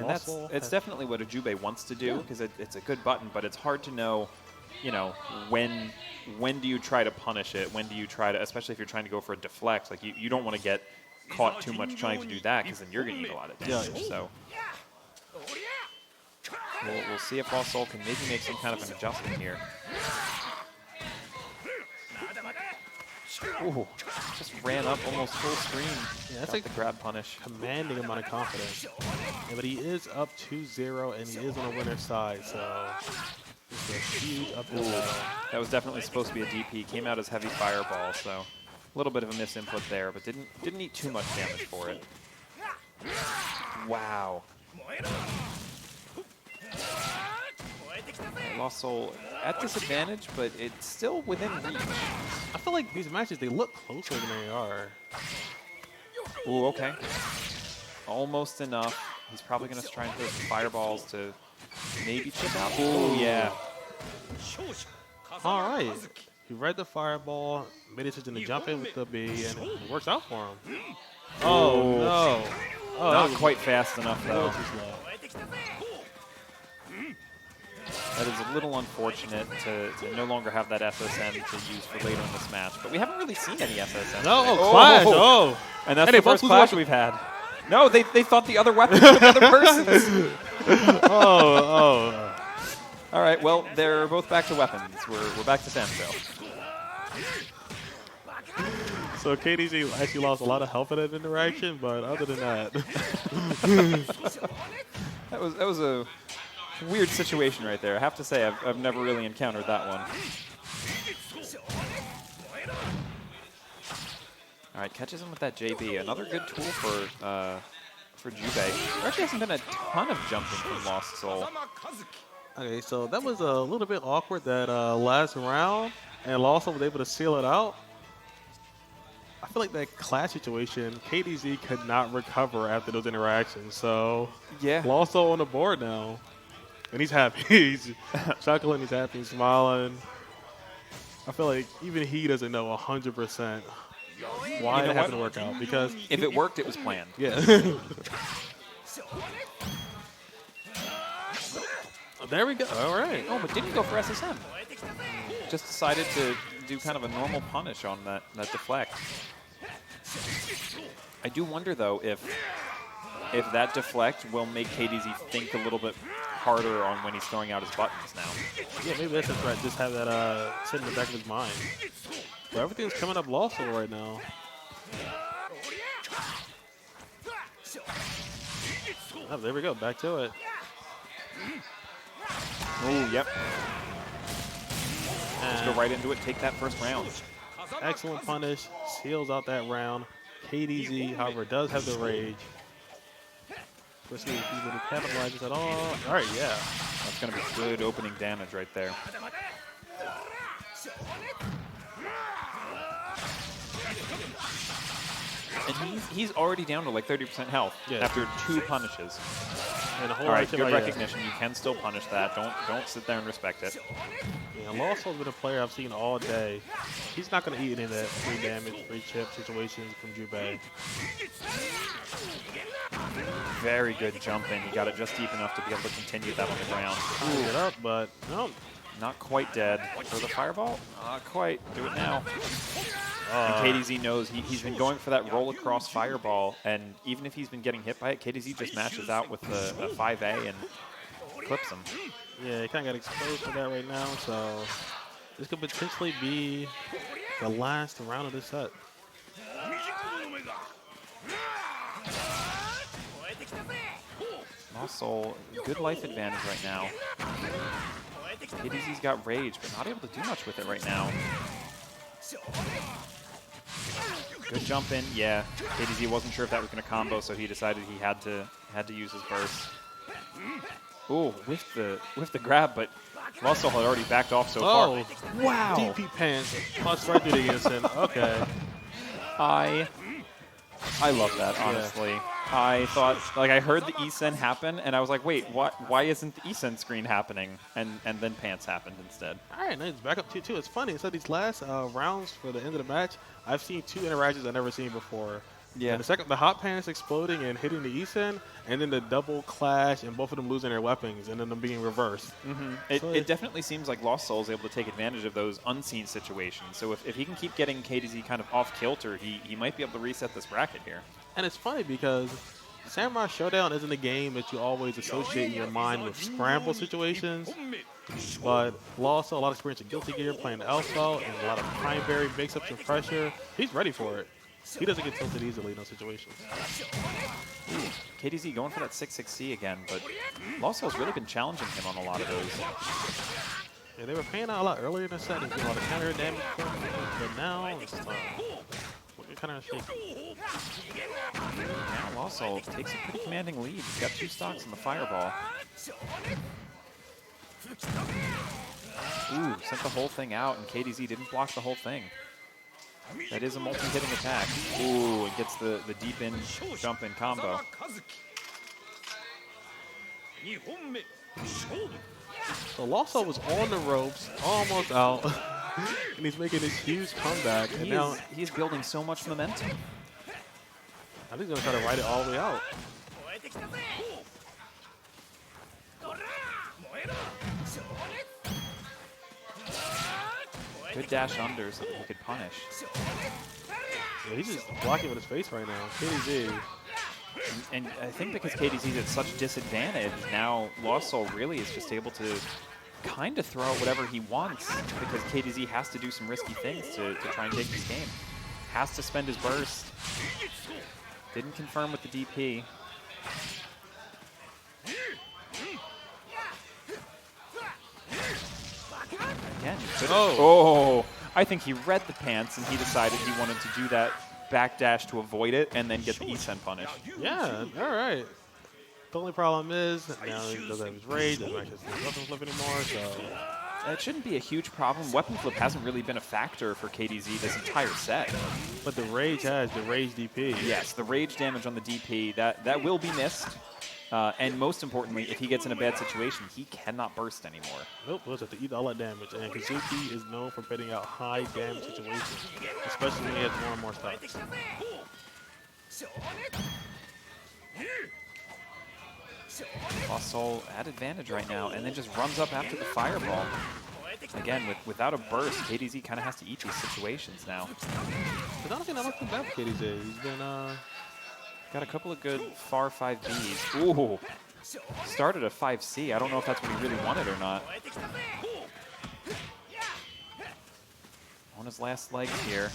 it's definitely what Ajube wants to do because it's a good button, but it's hard to know, you know, when do you try to punish it? When do you try to, especially if you're trying to go for a deflect, like you don't want to get caught too much trying to do that because then you're going to eat a lot of damage. So we'll see if Lost Soul can maybe make some kind of an adjustment here. Ooh, just ran up almost full screen. Yeah, that's like the grab punish. Commanding amount of confidence. Yeah, but he is up 2-0 and he is on the winner's side, so it's a huge uphill battle. That was definitely supposed to be a DP. Came out as heavy fireball, so a little bit of a misinput there, but didn't eat too much damage for it. Wow. Lost Soul at disadvantage, but it's still within reach. I feel like these matches, they look closer than they are. Ooh, okay. Almost enough. He's probably going to try and throw some fireballs to maybe chip out. Ooh, yeah. All right. He read the fireball, made a decision to jump in with the B, and it works out for him. Oh, no. Oh, not quite fast enough, though. That is a little unfortunate to no longer have that SSN to use for later in this match. But we haven't really seen any SSN. No, Clash. Oh. And that's the first clash we've had. No, they thought the other weapons were the other person's. All right, well, they're both back to weapons. We're back to standstill. So KDZ actually lost a lot of health in that interaction, but other than that. that was a weird situation right there. I have to say, I've never really encountered that one. All right, catches him with that JB. Another good tool for Jubei. There actually hasn't been a ton of jumping from Lost Soul. Okay, so that was a little bit awkward that last round, and Lawson was able to seal it out. I feel like that clash situation, KDZ could not recover after those interactions. So Yeah. Lawson on the board now, and he's happy. He's chuckling, he's happy, he's smiling. I feel like even he doesn't know 100% why it happened to work out, because If it worked, it was planned. yeah. There we go. All right. Oh, but didn't go for SSM. Just decided to do kind of a normal punish on that deflect. I do wonder, though, if that deflect will make KDZ think a little bit harder on when he's throwing out his buttons now. Yeah, maybe that's a threat. Just have that sit in the back of his mind. But everything's coming up Lawson right now. Oh, there we go. Back to it. Oh, yep. Just go right into it. Take that first round. Excellent punish. Seals out that round. KDZ, however, does have the rage. Let's see if he's going to capitalize this at all. All right, yeah. That's going to be good opening damage right there. And he's already down to like 30% health after 2 punishes. And all right, good recognition. You can still punish that. Don't sit there and respect it. Yeah, Lawson's been a player I've seen all day. He's not going to eat any of that free damage, free chip situations from Jubei. Very good jumping. He got it just deep enough to be able to continue that on the ground. Get up, but no. Not quite dead. For the fireball? Not quite. Do it now. And KDZ knows he's been going for that roll across fireball, and even if he's been getting hit by it, KDZ just matches out with the 5A and clips him. Yeah, he kind of got exposed for that right now, so this could potentially be the last round of this set. Lost Soul, good life advantage right now. KDZ's got rage, but not able to do much with it right now. Good jump in, yeah. KDZ wasn't sure if that was going to combo, so he decided he had to use his burst. Ooh, with the grab, but Lost Soul had already backed off so far. Wow! DP pants, must right through the instant. Okay. I love that, honestly. Yeah. I thought, like, I heard the E-Sen happen, and I was like, wait, what? Why isn't the E-Sen screen happening? And then Pants happened instead. All right, nice. Back up 2-2. It's funny. So these last rounds for the end of the match, I've seen 2 interactions I've never seen before. Yeah. And the hot pants exploding and hitting the E-Sen, and then the double clash and both of them losing their weapons and then them being reversed. Mm-hmm. It definitely seems like Lost Soul is able to take advantage of those unseen situations. So if he can keep getting KDZ kind of off kilter, he might be able to reset this bracket here. And it's funny because Samurai Shodown isn't a game that you always associate in your mind with scramble situations. But Lost Soul, a lot of experience in Guilty Gear, playing Alpha, and a lot of primary mix-ups and pressure. He's ready for it. He doesn't get tilted easily in those situations. Ooh, KDZ going for that 6-6C again, but Lost Soul's really been challenging him on a lot of those. Yeah, they were paying out a lot earlier in the set and getting a lot of counter damage, but now it's kind of shaky. Now Lost Soul takes a pretty commanding lead. He's got 2 stocks in the fireball. Ooh, sent the whole thing out, and KDZ didn't block the whole thing. That is a multi-hitting attack. Ooh, it gets the deep in jump in combo. So Lost Soul was on the ropes, almost out, and he's making this huge comeback. And now he's building so much momentum. I think he's going to try to ride it all the way out. Good dash under so that he could punish. Yeah, he's just blocking with his face right now. KDZ. And I think because KDZ's at such disadvantage, now Lost Soul really is just able to kind of throw out whatever he wants because KDZ has to do some risky things to try and take this game. Has to spend his burst. Didn't confirm with the DP. Again, I think he read the pants and he decided he wanted to do that backdash to avoid it and then get the E-Sen punish. Yeah, all right. The only problem is now he doesn't have his rage, doesn't actually have his weapon flip anymore, so... It shouldn't be a huge problem. Weapon flip hasn't really been a factor for KDZ this entire set. But the rage has the rage DP. Yes, the rage damage on the DP, that will be missed. And most importantly, if he gets in a bad situation, he cannot burst anymore. Nope, we'll have to eat all that damage. And Kazuki is known for putting out high damage situations, especially when he has more and more stocks. Lost Soul at advantage right now, and then just runs up after the fireball. Again, without a burst, KDZ kind of has to eat these situations now. But honestly, not looking bad for KDZ. He's been, got a couple of good far 5Bs. Ooh, started a 5C. I don't know if that's what he really wanted or not. On his last legs here.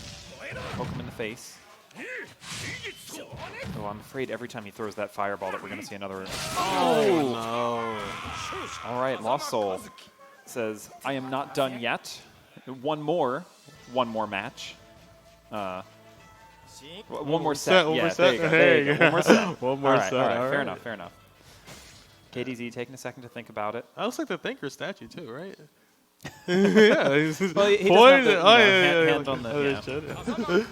Poke him in the face. Oh, I'm afraid every time he throws that fireball that we're going to see another... Oh, no. All right, Lost Soul says, I am not done yet. One more match. One more set. One yeah, more set. There you go. One more set. One more set. All right. All Fair right. enough. Fair enough. KDZ taking a second to think about it. That looks like the Thinker statue, too, right? Yeah. He's Well, he doesn't have the, hand on the... Yeah.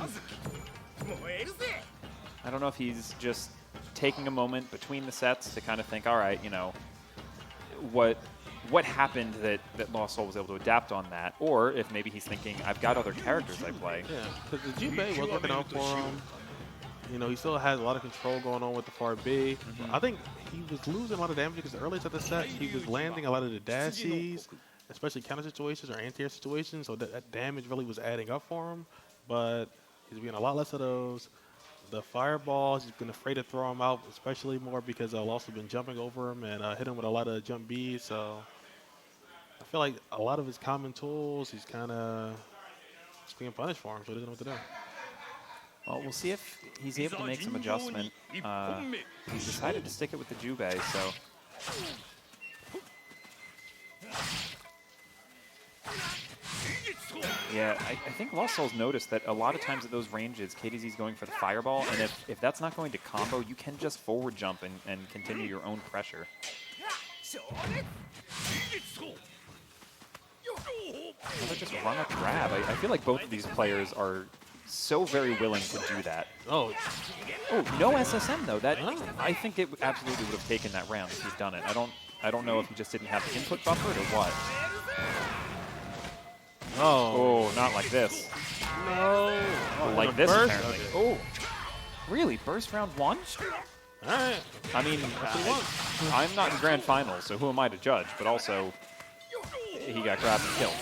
I don't know if he's just taking a moment between the sets to kind of think, all right, you know, what happened that Lost Soul was able to adapt on that, or if maybe he's thinking, I've got other characters I play. Yeah, because the Jubei was working out for him. You know, he still has a lot of control going on with the far B. I think he was losing a lot of damage because earlier to the set, he was landing a lot of the dash Cs, especially counter situations or anti-air situations, so that damage really was adding up for him. But he's getting a lot less of those. The fireballs, he's been afraid to throw him out, especially more because Lost has been jumping over him and hit him with a lot of jump Bs. So I feel like a lot of his common tools, he's kind of being punished for him, so he doesn't know what to do. Well, we'll see if he's able to make some adjustment. He's decided to stick it with the Jubei, so... Yeah, I think Lost Soul's noticed that a lot of times at those ranges, KDZ's going for the fireball, and if that's not going to combo, you can just forward jump and continue your own pressure. Another just run up grab. I feel like both of these players are so very willing to do that. Oh, no SSM though. That I think it absolutely would have taken that round if he'd done it. I don't know if he just didn't have the input buffer or what. Oh, not like this. no. Oh, like this, burst? apparently. Okay. Oh, really? Burst round 1? All right. I mean, I'm not in grand finals, so who am I to judge? But also, he got grabbed and killed.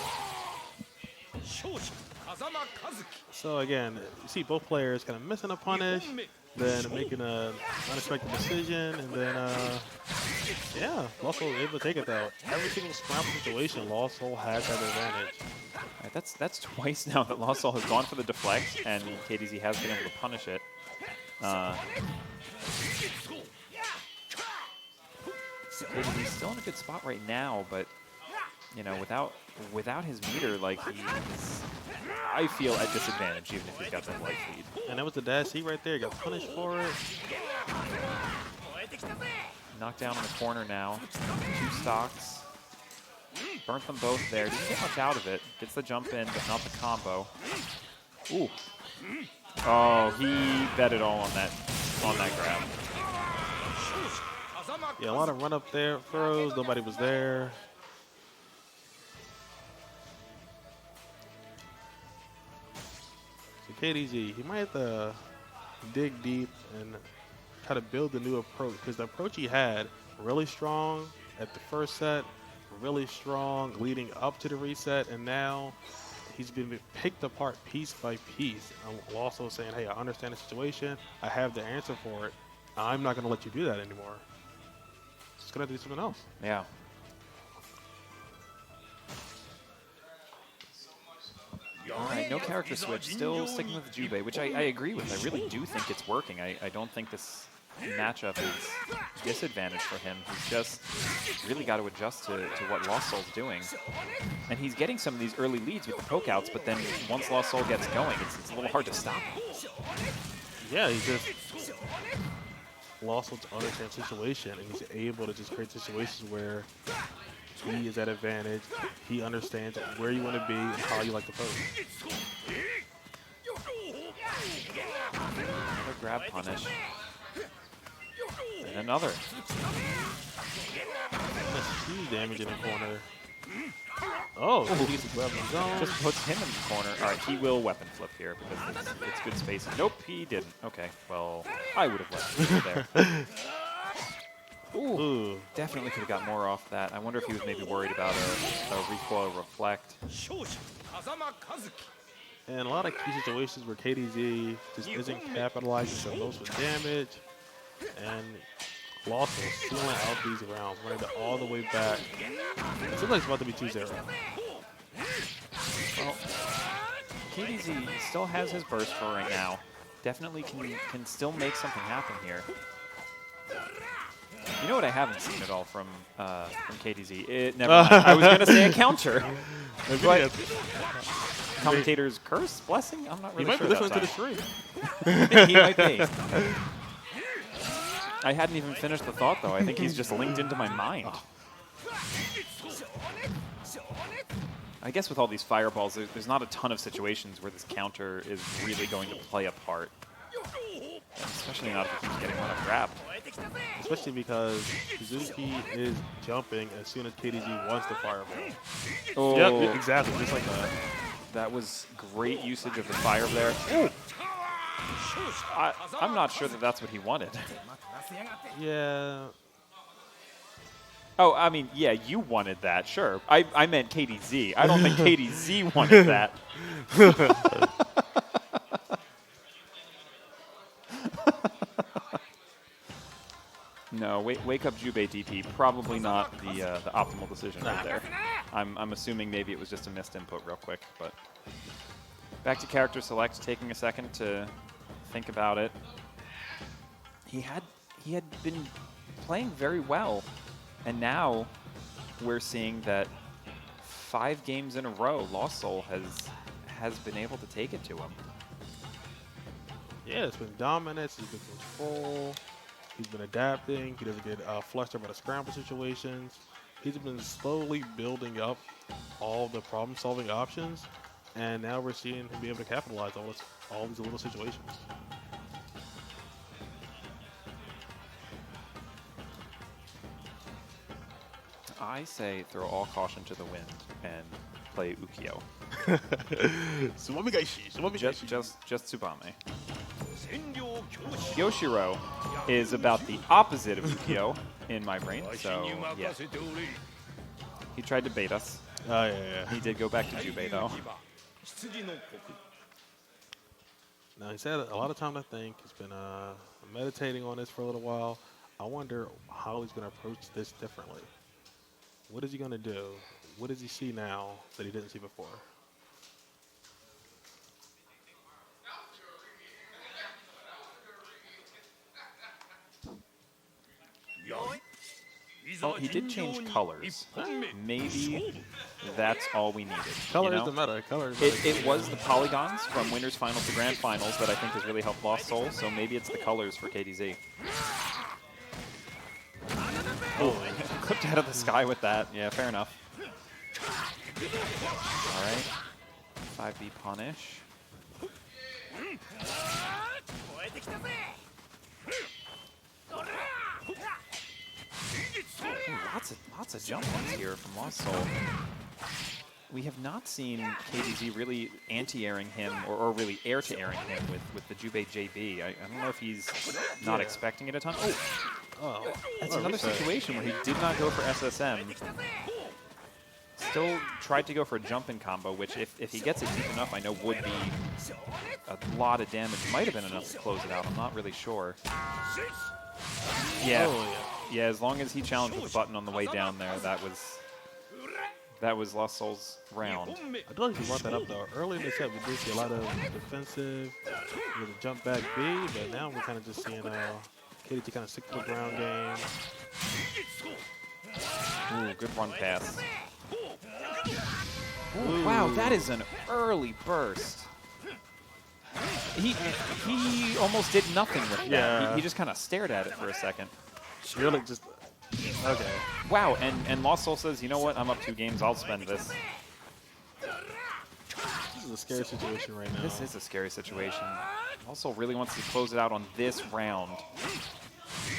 So again, you see both players kind of missing a punish, then making an unexpected decision, and then, yeah, Lost Soul able to take it though. Every single scramble situation, Lost Soul has that advantage. Right, that's twice now that Lost Soul has gone for the deflect, and KDZ has been able to punish it. KDZ's still in a good spot right now, but you know, without his meter, like he's, I feel at disadvantage even if he's got that life lead. And that was the dash C right there. He got punished for it. Knocked down in the corner now. 2 stocks. Burnt them both there. Didn't get much out of it. Gets the jump in, but not the combo. Ooh. Oh, he bet it all on that grab. Yeah, a lot of run up there throws. Nobody was there. So KDZ, he might have to dig deep and try to build a new approach, because the approach he had really strong at the first set, really strong leading up to the reset, and now he's been picked apart piece by piece. I'm also saying, hey, I understand the situation. I have the answer for it. I'm not going to let you do that anymore. Just going to do something else. Yeah. All right, no character switch. Still sticking with the Jubei, which I agree with. I really do think it's working. I don't think this matchup is disadvantage for him. He's just really got to adjust to what Lost Soul's doing. And he's getting some of these early leads with the poke outs, but then once Lost Soul gets going, it's a little hard to stop him. Yeah, he just Lost Soul's understand situation, and he's able to just create situations where he is at advantage. He understands where you want to be and how you like to pose. Another grab punish. And another. That's huge damage in the corner. Oh, he gets a grab in the zone. Just puts him in the corner. All right, he will weapon flip here because it's good spacing. Nope, he didn't. Okay, well, I would have left it there. Ooh, definitely could have got more off that. I wonder if he was maybe worried about a recoil reflect. And a lot of key situations where KDZ just isn't capitalizing the most with damage. And Lost Soul stealing out these rounds, running it all the way back. It seems like it's about to be 2-0. Well, KDZ still has his burst for right now. Definitely can still make something happen here. You know what I haven't seen at all from KDZ? Never mind. I was going to say a counter. But commentator's curse? Blessing? I'm not really sure. He might be listening to the stream. He might be. I hadn't even finished the thought, though. I think he's just linked into my mind. I guess with all these fireballs, there's not a ton of situations where this counter is really going to play a part. Especially not if he keeps getting run up grabbed. Especially because Suzuki is jumping as soon as KDZ wants the fireball. Oh. Yep, exactly. Just like that. That was great usage of the fire there. Ooh. I'm not sure that that's what he wanted. Yeah. Oh, I mean, yeah, you wanted that, sure. I meant KDZ. I don't think KDZ wanted that. No, wake up Jubei DP. Probably not the optimal decision right there. I'm assuming maybe it was just a missed input real quick, but back to character select, taking a second to think about it. He had been playing very well, and now we're seeing that 5 games in a row, Lost Soul has been able to take it to him. Yeah, it's been dominance, it's been control, he's been adapting, he doesn't get flustered by the scramble situations. He's been slowly building up all the problem-solving options, and now we're seeing him be able to capitalize on all these little situations. I say throw all caution to the wind and play Ukyo. Just Tsubame. Yoshiro is about the opposite of Ukyo in my brain, so yeah. He tried to bait us. Oh, yeah. He did go back to Jubei, though. Now, he's had a lot of time to think. He's been meditating on this for a little while. I wonder how he's going to approach this differently. What is he going to do? What does he see now that he didn't see before? Well, he did change colors. Maybe that's all we needed. Color you is know? the meta. Color is it was the polygons from Winners Finals to Grand Finals that I think has really helped Lost Soul, so maybe it's the colors for KDZ. Oh, clipped out of the sky with that. Yeah, fair enough. All right. 5B punish. Lots of jump ones here from Lost Soul. We have not seen KDZ really anti-airing him or really air-to-airing him with the Jubei JB. I don't know if he's not expecting it a ton. Oh, that's another situation where he did not go for SSM. Still tried to go for a jump-in combo, which if he gets it deep enough, I know would be a lot of damage. Might have been enough to close it out. I'm not really sure. Yeah. Yeah, as long as he challenged with the button on the way down there, that was Lost Soul's round. I don't think he brought that up though. Early in the set, we did see a lot of defensive, with a jump back B, but now we're kind of just seeing KD to kind of stick to the ground game. Ooh, good run pass. Ooh, wow, that is an early burst. He almost did nothing with that. Yeah. He just kind of stared at it for a second. Really just, okay. Wow, and Lost Soul says, you know what, I'm up 2 games, I'll spend this. This is a scary situation right now. This is a scary situation. Also really wants to close it out on this round.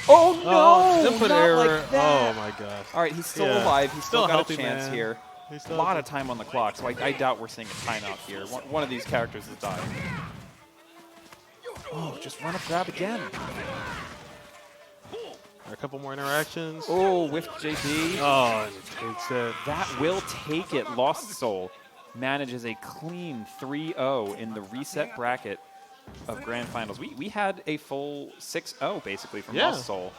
Oh no! Input not error. like that. Oh my gosh. All right, he's still Yeah. alive. He's still got healthy, a chance man. here. He's A still lot of time on the clock, so I doubt we're seeing a timeout here. One of these characters is dying. Oh, just run up grab again. A couple more interactions. Oh, with JP. Oh, and it takes it. That will take it. Lost Soul manages a clean 3-0 in the reset bracket of Grand Finals. We had a full 6-0 basically from Yeah. Lost Soul.